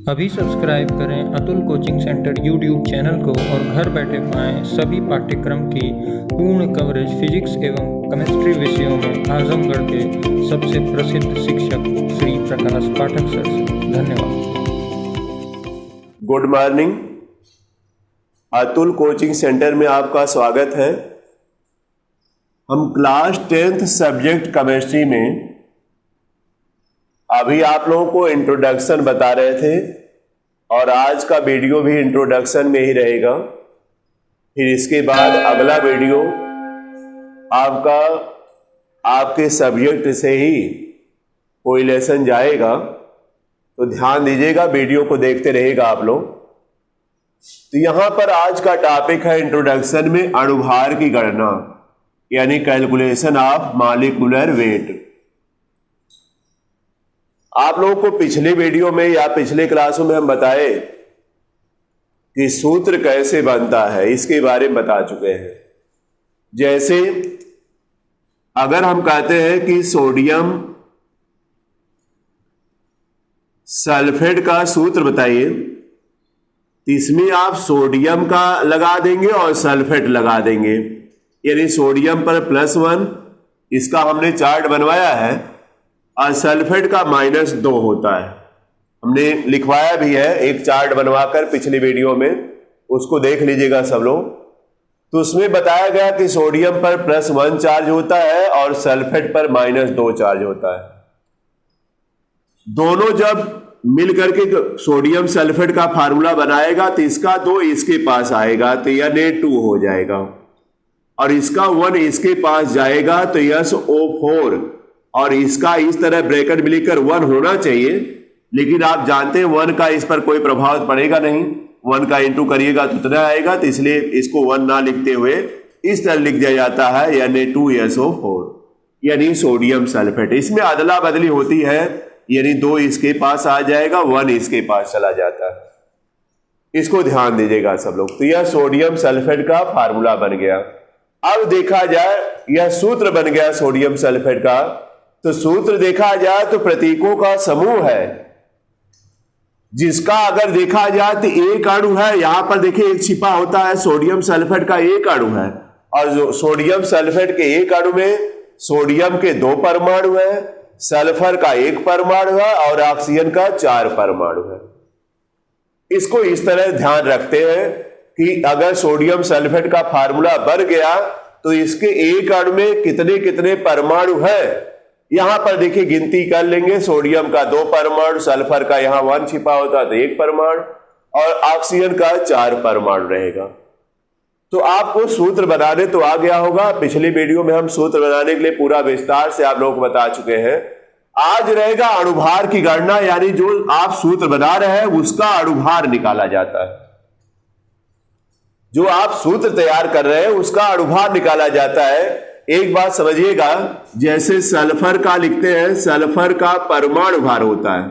अभी सब्सक्राइब करें Atul coaching centre YouTube channel को और घर बैठे पाएं सभी पाठ्यक्रम की पूर्ण कवरेज फिजिक्स एवं केमिस्ट्री विषयों में आजमगढ़ के सबसे प्रसिद्ध शिक्षक श्री प्रकाश पाठक सर से। धन्यवाद। Good morning. Atul coaching centre में आपका स्वागत है। हम क्लास 10th सब्जेक्ट केमिस्ट्री में अभी आप लोगों को इंट्रोडक्शन बता रहे थे और आज का वीडियो भी इंट्रोडक्शन में ही रहेगा। फिर इसके बाद अगला वीडियो आपका आपके सब्जेक्ट से ही कोई लेसन जाएगा, तो ध्यान दीजिएगा, वीडियो को देखते रहेगा आप लोग। तो यहां पर आज का टॉपिक है इंट्रोडक्शन में अणुभार की गणना, यानी कैलकुलेशन ऑफ मॉलिक्यूलर वेट। आप लोगों को पिछले वीडियो में या पिछले क्लासों में हम बताए कि सूत्र कैसे बनता है, इसके बारे में बता चुके हैं। जैसे अगर हम कहते हैं कि सोडियम सल्फेट का सूत्र बताइए, तो इसमें आप सोडियम का लगा देंगे और सल्फेट लगा देंगे, यानी सोडियम पर +1, इसका हमने चार्ट बनवाया है, और सल्फेट का -2 होता है। हमने लिखवाया भी है एक चार्ट बनवाकर पिछली वीडियो में, उसको देख लीजिएगा सब लोग। तो उसमें बताया गया कि सोडियम पर +1 चार्ज होता है और सल्फेट पर -2 चार्ज होता है। दोनों जब मिल करके सोडियम सल्फेट का फार्मूला बनाएगा तो इसका 2 इसके पास आएगा तो Na2 हो जाएगा, और इसका 1 इसके पास जाएगा तो SO4, और इसका इस तरह ब्रैकेट मिलकर 1 होना चाहिए, लेकिन आप जानते हैं 1 का इस पर कोई प्रभाव पड़ेगा नहीं, 1 का इंटू करिएगा तो उतना आएगा, तो इसलिए इसको 1 ना लिखते हुए इस तरह लिख दिया जाता है Na2SO4, यानी सोडियम सल्फेट। इसमें अदला बदली होती है, यानी 2 इसके पास आ जाएगा, 1 इसके पास चला जाता है। इसको ध्यान दीजिएगा सब लोग। तो यह सोडियम सल्फेट का फार्मूला बन गया। अब देखा जाए यह सूत्र बन गया सोडियम सल्फेट का, तो सूत्र देखा जाए तो प्रतीकों का समूह है, जिसका अगर देखा जाए तो एक अणु है। यहां पर देखिए एक छिपा होता है, सोडियम सल्फेट का एक अणु है, और जो सोडियम सल्फेट के एक अणु में सोडियम के 2 परमाणु है, सल्फर का 1 परमाणु है और ऑक्सीजन का 4 परमाणु है। इसको इस तरह ध्यान रखते हैं कि अगर सोडियम सल्फेट का फार्मूला बन गया तो इसके एक अणु में कितने कितने परमाणु है, यहां पर देखिए गिनती कर लेंगे। सोडियम का 2 परमाणु, सल्फर का यहां 1 छिपा होता है तो 1 परमाणु, और ऑक्सीजन का 4 परमाणु रहेगा। तो आपको सूत्र बनाने तो आ गया होगा। पिछले वीडियो में हम सूत्र बनाने के लिए पूरा विस्तार से आप लोगों को बता चुके हैं। आज रहेगा अणुभार की गणना, यानी जो आप सूत्र बना रहे हैं उसका अणुभार निकाला जाता है। जो आप सूत्र तैयार कर रहे हैं उसका अणुभार निकाला जाता है। एक बात समझिएगा, जैसे सल्फर का लिखते हैं, सल्फर का परमाणु भार होता है,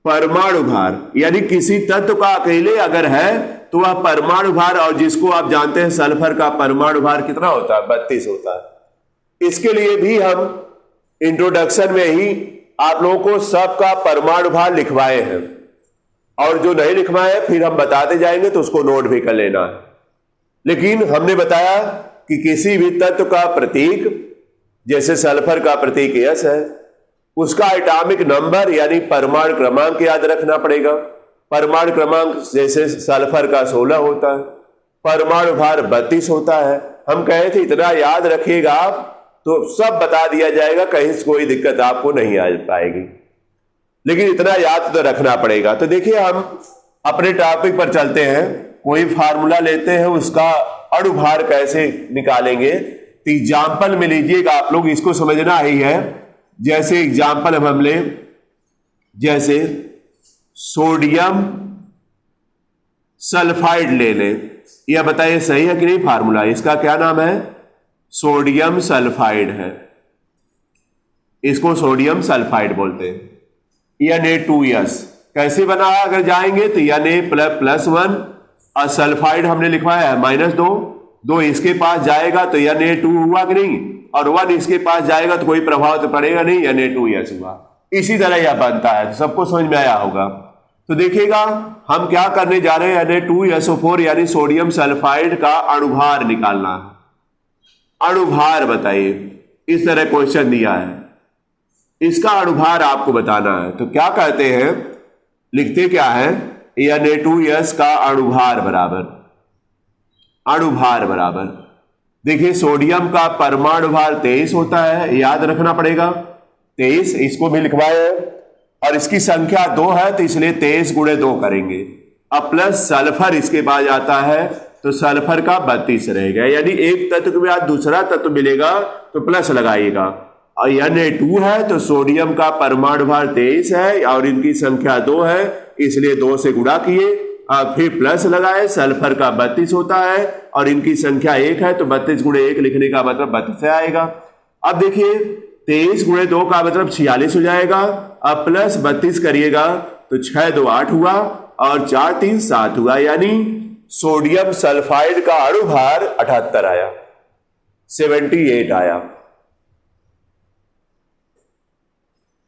परमाणु भार, यानी किसी तत्व का अकेले अगर है तो वह परमाणु भार, और जिसको आप जानते हैं सल्फर का परमाणु भार कितना होता है, 32 होता है। इसके लिए भी हम इंट्रोडक्शन में ही आप लोगों को सबका परमाणु भार लिखवाए हैं, और जो नहीं लिखवाए फिर हम बताते जाएंगे तो उसको नोट भी कर लेना है। लेकिन हमने बताया कि किसी भी तत्व का प्रतीक, जैसे सल्फर का प्रतीक S है, उसका एटॉमिक नंबर यानी परमाणु क्रमांक याद रखना पड़ेगा। परमाणु क्रमांक जैसे सल्फर का 16 होता है, परमाणु भार 32 होता है। हम कहे थे इतना याद रखिएगा आप, तो सब बता दिया जाएगा, कहीं से कोई दिक्कत आपको नहीं आ पाएगी, लेकिन इतना याद तो रखना पड़ेगा। तो देखिए हम अपने टॉपिक पर चलते हैं। कोई फार्मूला लेते हैं, उसका अणुभार कैसे निकालेंगे, तो एग्जाम्पल में लीजिएगा आप लोग, इसको समझना ही है। जैसे एग्जाम्पल हम ले, जैसे सोडियम सल्फाइड ले लें, यह बताइए सही है कि नहीं फार्मूला, इसका क्या नाम है, सोडियम सल्फाइड है, इसको सोडियम सल्फाइड बोलते हैं। Na2S कैसे बना है, अगर जाएंगे तो Na+1 और सल्फाइड हमने लिखवाया है -2 इसके पास जाएगा तो Na2 हुआ कि नहीं, और 1 इसके पास जाएगा तो कोई प्रभाव तो पड़ेगा नहीं, Na2S हुआ। इसी तरह यह बनता है, सबको समझ में आया होगा। तो देखिएगा हम क्या करने जा रहे हैं, Na2SO4 यानी सोडियम सल्फाइड का अणुभार निकालना है। अणुभार बताइए, इस तरह क्वेश्चन दिया है, इसका अणुभार आपको बताना है। तो क्या कहते हैं, लिखते क्या है, Na2S का अणुभार बराबर देखिए सोडियम का परमाणु भार 23 होता है, याद रखना पड़ेगा 23, इसको भी लिखवाए हैं, और इसकी संख्या 2 है तो इसलिए 23 गुणे 2 करेंगे। अब प्लस सल्फर इसके बाद आता है तो सल्फर का 32 रहेगा, यानी एक तत्व के बाद दूसरा तत्व मिलेगा तो प्लस लगाइएगा। और Na2 है तो सोडियम का परमाणु भार 23 है और इनकी संख्या 2 है, इसलिए 2 से गुणा किए, अब फिर प्लस लगाए, सल्फर का 32 होता है और इनकी संख्या 1 है तो 32 गुणे 1 लिखने का मतलब 32 आएगा। अब देखिए 23 गुणे 2 का मतलब 46 हो जाएगा। अब प्लस 32 करिएगा तो 6 2 8 हुआ और 4 3 7 हुआ, यानी सोडियम सल्फाइड का अणुभार 78 आया, 78 आया।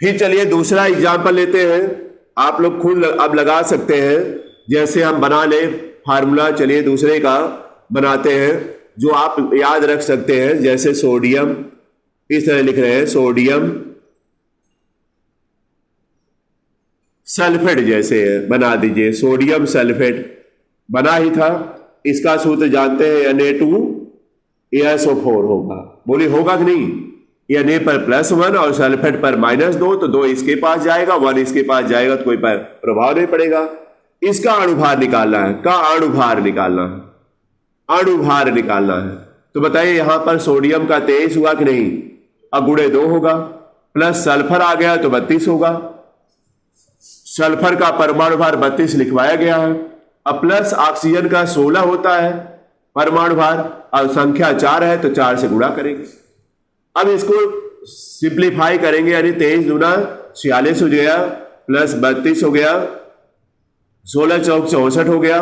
फिर चलिए दूसरा एग्जाम्पल लेते हैं, आप लोग खुद अब लगा सकते हैं, जैसे हम बना ले फार्मूला। चलिए दूसरे का बनाते हैं जो आप याद रख सकते हैं, जैसे सोडियम, इस तरह लिख रहे हैं सोडियम सल्फेट, जैसे बना दीजिए सोडियम सल्फेट, बना ही था। इसका सूत्र जानते हैं, Na2SO4 होगा, बोली होगा कि नहीं। Na पर +1 और सल्फेट पर -2, तो 2 इसके पास जाएगा, 1 इसके पास जाएगा, तो कोई प्रभाव नहीं पड़ेगा। इसका अणुभार निकालना है, अणुभार निकालना है। तो बताइए यहां पर सोडियम का 23 हुआ कि नहीं, अब गुणे 2 होगा, प्लस सल्फर आ गया तो 32 होगा, सल्फर का परमाणु भार 32 लिखवाया गया है। अब प्लस ऑक्सीजन का 16 होता है परमाणु भार, और संख्या 4 है तो 4 से गुणा करेंगे। अब इसको सिंप्लीफाई करेंगे, यानी 23 दूना 46 हो गया, प्लस 32 हो गया, 16 चौक 64 हो गया।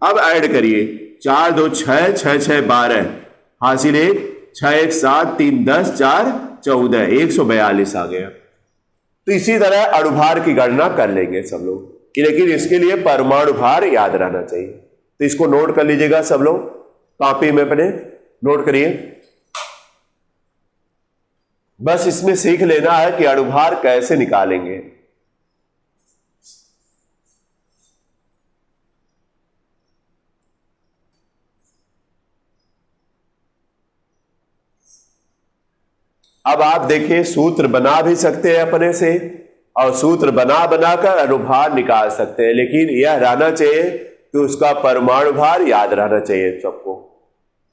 अब ऐड करिए, 4 2 6 6 6 12 हासिल 1, 6 1 7 3 10 4 14, 142 आ गया। तो इसी तरह अणुभार की गणना कर लेंगे सब लोग, लेकिन इसके लिए परमाणु भार याद रहना चाहिए। तो इसको नोट कर लीजिएगा सब लोग, कॉपी में अपने नोट करिए। बस इसमें सीख लेना है कि अणुभार कैसे निकालेंगे। अब आप देखिए सूत्र बना भी सकते हैं अपने से, और सूत्र बना बनाकर अणुभार निकाल सकते हैं, लेकिन यह रहना चाहिए कि उसका परमाणु भार याद रहना चाहिए सबको,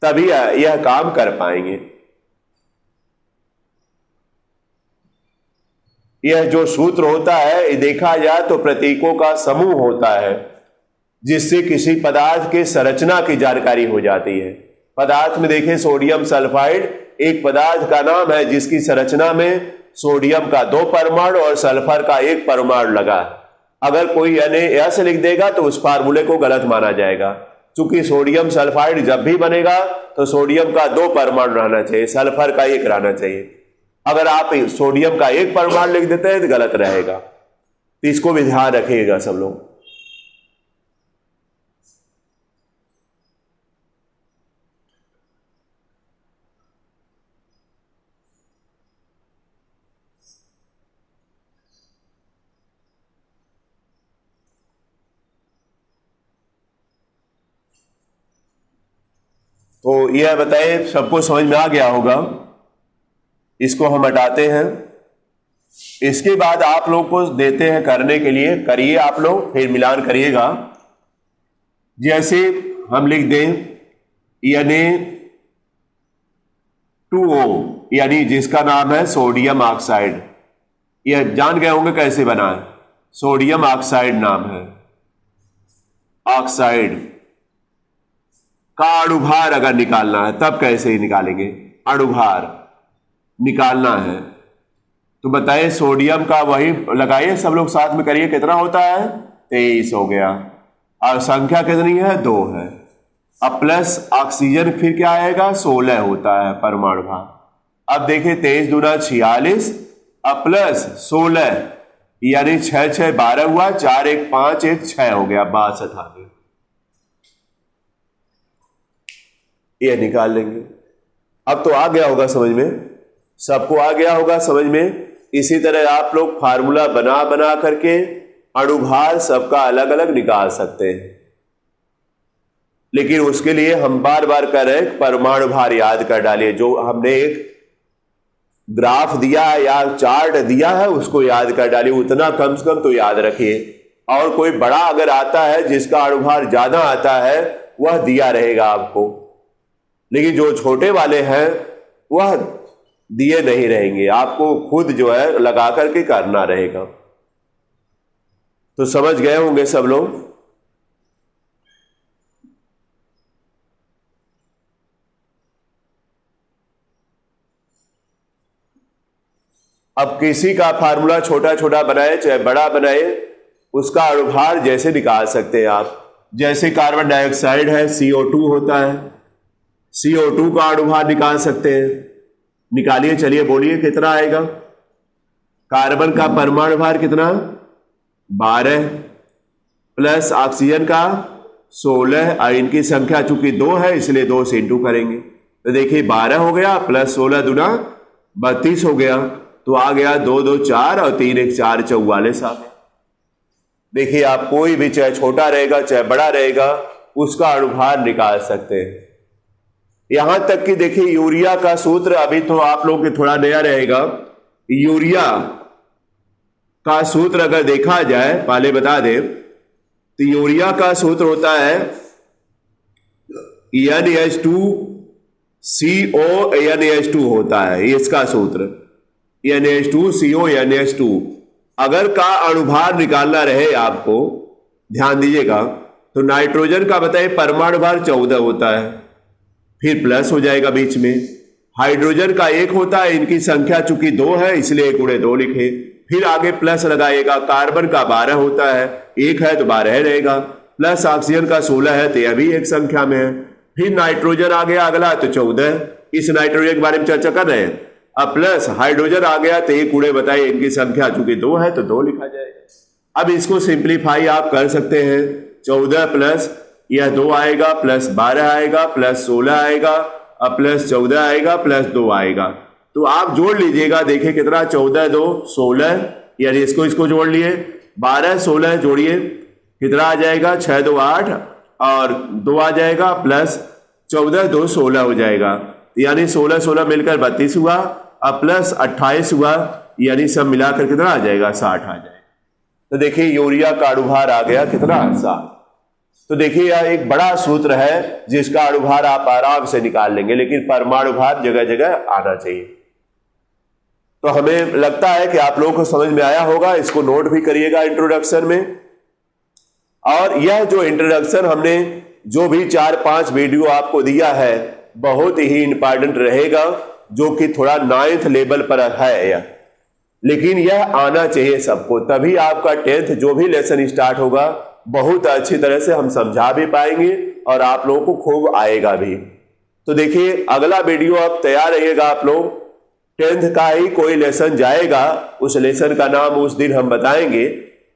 तभी यह काम कर पाएंगे। यह जो सूत्र होता है, देखा जाए तो प्रतीकों का समूह होता है, जिससे किसी पदार्थ के संरचना की जानकारी हो जाती है। पदार्थ में देखें सोडियम सल्फाइड एक पदार्थ का नाम है जिसकी संरचना में सोडियम का 2 परमाणु और सल्फर का 1 परमाणु लगा। अगर कोई Na लिख देगा तो उस फार्मूले को गलत माना जाएगा, क्योंकि सोडियम सल्फाइड जब भी बनेगा तो सोडियम का 2 परमाणु रहना चाहिए, सल्फर का 1 रहना चाहिए। अगर आप सोडियम का 1 परमाणु लिख देते हैं तो गलत रहेगा, तो इसको भी ध्यान रखिएगा सब लोग। तो यह बताइए सबको समझ में आ गया होगा। इसको हम हटाते हैं, इसके बाद आप लोग को देते हैं करने के लिए, करिए आप लोग, फिर मिलान करिएगा। जैसे हम लिख दें Na2O, यानी जिसका नाम है सोडियम ऑक्साइड, यह जान गए होंगे कैसे बना है, सोडियम ऑक्साइड नाम है। ऑक्साइड का अणुभार अगर निकालना है तब कैसे निकालेंगे, अणुभार निकालना है तो बताइए सोडियम का वही लगाइए, सब लोग साथ में करिए, कितना होता है 23 हो गया, और संख्या कितनी है 2 है। अब प्लस ऑक्सीजन फिर क्या आएगा 16 होता है परमाणु भार। अब देखिए 23 दूना 46, अब प्लस 16 यानी 6 6 12 हुआ, 4 1 5 1 6 हो गया, 62 आ गया। ये निकाल लेंगे। अब तो आ गया होगा समझ में, सबको आ गया होगा समझ में। इसी तरह आप लोग फार्मूला बना बना करके अणुभार सबका अलग अलग निकाल सकते हैं, लेकिन उसके लिए हम बार बार कर रहे हैं परमाणु भार याद कर डालिए। जो हमने एक ग्राफ दिया है या चार्ट दिया है उसको याद कर डालिए, उतना कम से कम तो याद रखिए। और कोई बड़ा अगर आता है जिसका अणुभार ज्यादा आता है वह दिया रहेगा आपको, लेकिन जो छोटे वाले हैं वह दिए नहीं रहेंगे, आपको खुद जो है लगा करके करना रहेगा। तो समझ गए होंगे सब लोग। अब किसी का फार्मूला छोटा छोटा बनाए चाहे बड़ा बनाए, उसका अणुभार जैसे निकाल सकते हैं आप। जैसे कार्बन डाइऑक्साइड है CO2 होता है, CO2 का अणुभार निकाल सकते हैं। निकालिए, चलिए बोलिए कितना आएगा। कार्बन का परमाणु भार कितना, 12 प्लस ऑक्सीजन का 16, और इनकी संख्या चूंकि 2 है इसलिए 2 से इंटू करेंगे। तो देखिए 12 हो गया प्लस 16 दूना 32 हो गया, तो आ गया 2 2 4 और 3 1 4 44 आ गया। देखिए आप कोई भी चाहे छोटा रहेगा चाहे बड़ा रहेगा उसका अणुभार निकाल सकते हैं। यहां तक कि देखिए यूरिया का सूत्र अभी तो आप लोगों के थोड़ा नया रहेगा। यूरिया का सूत्र अगर देखा जाए, पहले बता दें तो यूरिया का सूत्र होता है NH2CO होता है, इसका सूत्र NH2CO अगर का अणुभार निकालना रहे आपको, ध्यान दीजिएगा, तो नाइट्रोजन का बताइए परमाणु भार 14 होता है, फिर प्लस हो जाएगा बीच में। हाइड्रोजन का 1 होता है, इनकी संख्या चूंकि 2 है इसलिए 1 × 2 लिखे, फिर आगे प्लस लगाएगा। कार्बन का 12 होता है, 1 है तो 12 रहेगा, प्लस ऑक्सीजन का 16 है तो यह भी एक संख्या में है। फिर नाइट्रोजन आ गया अगला तो 14, इस नाइट्रोजन के बारे में चर्चा कर रहे हैं। अब प्लस हाइड्रोजन आ गया तो 1 × बताइए, इनकी संख्या चूंकि 2 है तो 2 लिखा जाएगा। अब इसको सिंप्लीफाई आप कर सकते हैं, 14 प्लस यह 2 आएगा, प्लस 12 आएगा, प्लस 16 आएगा, अब प्लस 14 आएगा, प्लस 2 आएगा। तो आप जोड़ लीजिएगा, देखिए कितना, 14 2 16, यानी इसको जोड़ लिए, 12 16 जोड़िए कितना आ जाएगा, 6 2 8 और 2 आ जाएगा, प्लस 14 2 16 हो जाएगा, यानी 16 16 मिलकर 32 हुआ, अब प्लस 28 हुआ, यानी सब मिलाकर कितना आ जाएगा, 60 आ जाएगा। तो देखिए यूरिया का अणुभार आ गया कितना, 60। तो देखिए यह एक बड़ा सूत्र है जिसका अणुभार आप आराम से निकाल लेंगे, लेकिन परमाणु भार जगह जगह आना चाहिए। तो हमें लगता है कि आप लोगों को समझ में आया होगा, इसको नोट भी करिएगा इंट्रोडक्शन में। और यह जो इंट्रोडक्शन हमने जो भी 4-5 वीडियो आपको दिया है बहुत ही इंपॉर्टेंट रहेगा, जो कि थोड़ा 9th लेवल पर है यह, लेकिन यह आना चाहिए सबको, तभी आपका 10th जो भी लेसन स्टार्ट होगा बहुत अच्छी तरह से हम समझा भी पाएंगे और आप लोगों को खूब आएगा भी। तो देखिए अगला वीडियो आप तैयार रहिएगा, आप लोग 10th का ही कोई लेसन जाएगा, उस लेसन का नाम उस दिन हम बताएंगे,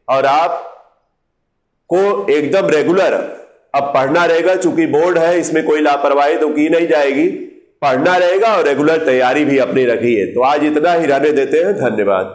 और आप को एकदम रेगुलर अब पढ़ना रहेगा। चूंकि बोर्ड है इसमें कोई लापरवाही तो की नहीं जाएगी, पढ़ना रहेगा और रेगुलर तैयारी भी अपनी रखिए। तो आज इतना ही रहने देते हैं, धन्यवाद।